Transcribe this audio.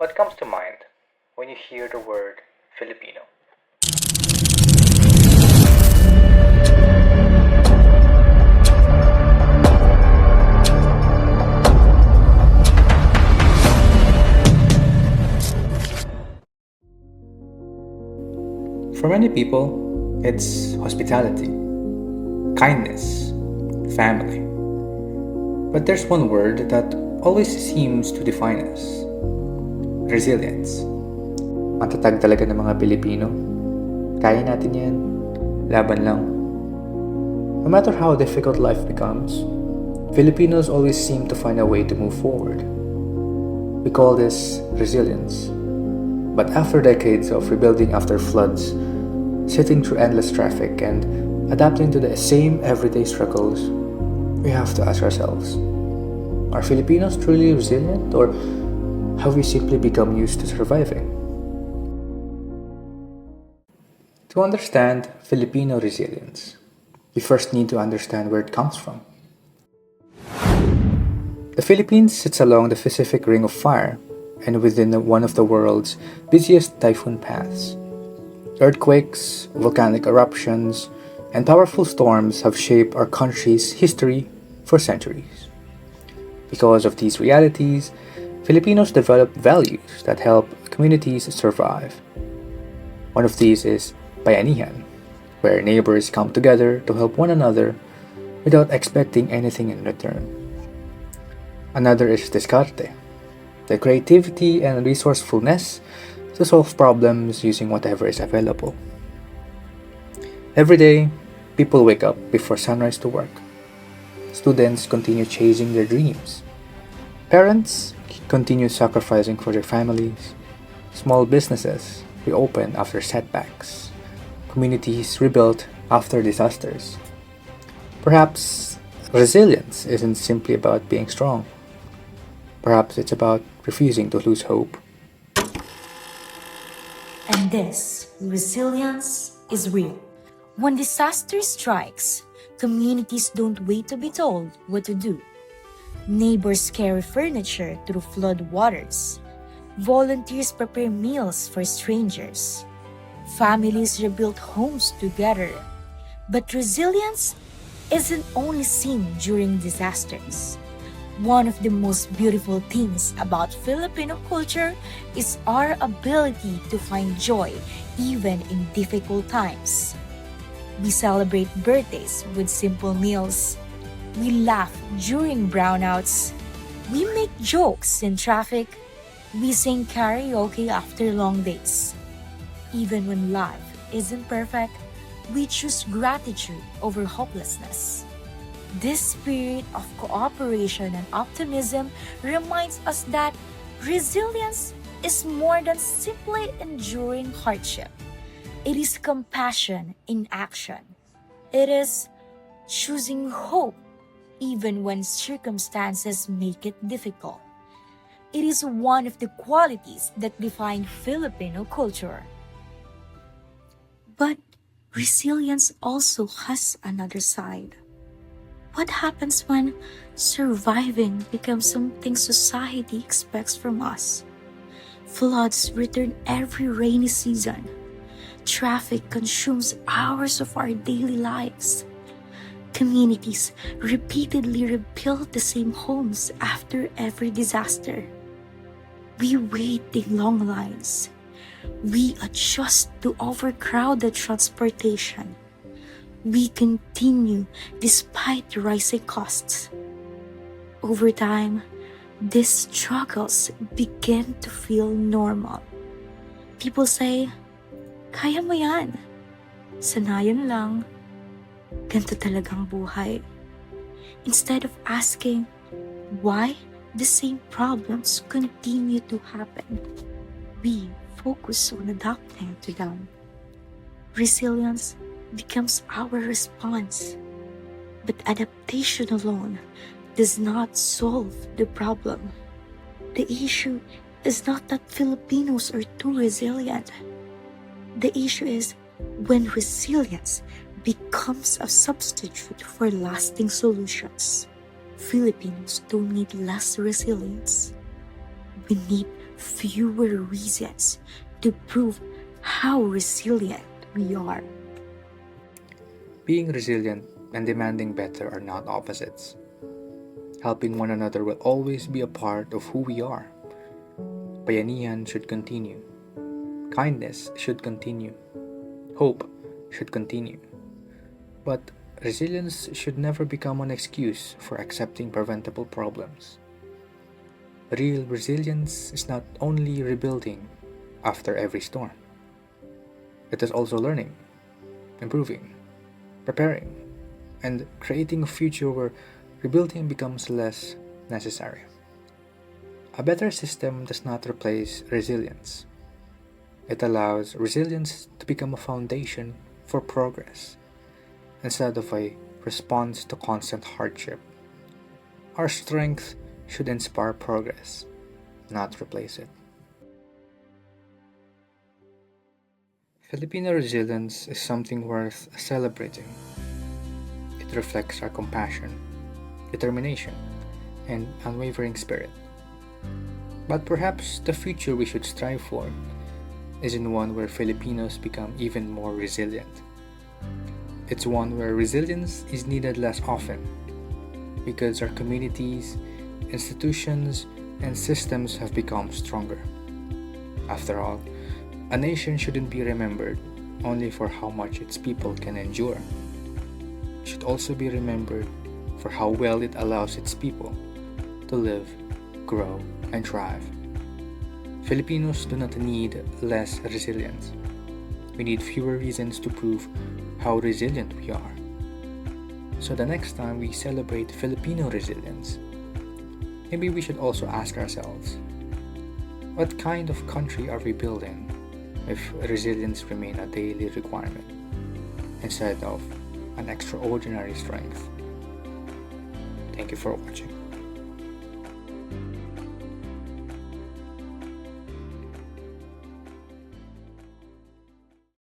What comes to mind when you hear the word Filipino? For many people, it's hospitality, kindness, family. But there's one word that always seems to define us: resilience. Matatag talaga ng mga Pilipino. Kaya natin yan. Laban lang. No matter how difficult life becomes, Filipinos always seem to find a way to move forward. We call this resilience. But after decades of rebuilding after floods, sitting through endless traffic, and adapting to the same everyday struggles, we have to ask ourselves, are Filipinos truly resilient, or have we simply become used to surviving? To understand Filipino resilience, we first need to understand where it comes from. The Philippines sits along the Pacific Ring of Fire and within one of the world's busiest typhoon paths. Earthquakes, volcanic eruptions, and powerful storms have shaped our country's history for centuries. Because of these realities, Filipinos develop values that help communities survive. One of these is bayanihan, where neighbors come together to help one another without expecting anything in return. Another is diskarte, the creativity and resourcefulness to solve problems using whatever is available. Every day, people wake up before sunrise to work. Students continue chasing their dreams. Parents continue sacrificing for their families. Small businesses reopen after setbacks. Communities rebuilt after disasters. Perhaps resilience isn't simply about being strong. Perhaps it's about refusing to lose hope. And this resilience is real. When disaster strikes, communities don't wait to be told what to do. Neighbors carry furniture through flood waters. Volunteers prepare meals for strangers. Families rebuild homes together. But resilience isn't only seen during disasters. One of the most beautiful things about Filipino culture is our ability to find joy even in difficult times. We celebrate birthdays with simple meals. We laugh during brownouts. We make jokes in traffic. We sing karaoke after long days. Even when life isn't perfect, we choose gratitude over hopelessness. This spirit of cooperation and optimism reminds us that resilience is more than simply enduring hardship. It is compassion in action. It is choosing hope even when circumstances make it difficult. It is one of the qualities that define Filipino culture. But resilience also has another side. What happens when surviving becomes something society expects from us? Floods return every rainy season. Traffic consumes hours of our daily lives. Communities repeatedly rebuild the same homes after every disaster. We wait in long lines. We adjust to overcrowded transportation. We continue despite rising costs. Over time, these struggles begin to feel normal. People say, "Kaya mo yan. Sanayan lang. Ganito talagang buhay." Instead of asking why the same problems continue to happen, we focus on adapting to them. Resilience becomes our response. But adaptation alone does not solve the problem. The issue is not that Filipinos are too resilient. The issue is when resilience becomes a substitute for lasting solutions. Filipinos don't need less resilience. We need fewer reasons to prove how resilient we are. Being resilient and demanding better are not opposites. Helping one another will always be a part of who we are. Bayanihan should continue. Kindness should continue. Hope should continue. But resilience should never become an excuse for accepting preventable problems. Real resilience is not only rebuilding after every storm, it is also learning, improving, preparing, and creating a future where rebuilding becomes less necessary. A better system does not replace resilience. It allows resilience to become a foundation for progress instead of a response to constant hardship. Our strength should inspire progress, not replace it. Filipino resilience is something worth celebrating. It reflects our compassion, determination, and unwavering spirit. But perhaps the future we should strive for is in one where Filipinos become even more resilient. It's one where resilience is needed less often because our communities, institutions, and systems have become stronger. After all, a nation shouldn't be remembered only for how much its people can endure. It should also be remembered for how well it allows its people to live, grow, and thrive. Filipinos do not need less resilience. We need fewer reasons to prove how resilient we are. So the next time we celebrate Filipino resilience, maybe we should also ask ourselves, what kind of country are we building if resilience remains a daily requirement instead of an extraordinary strength? Thank you for watching.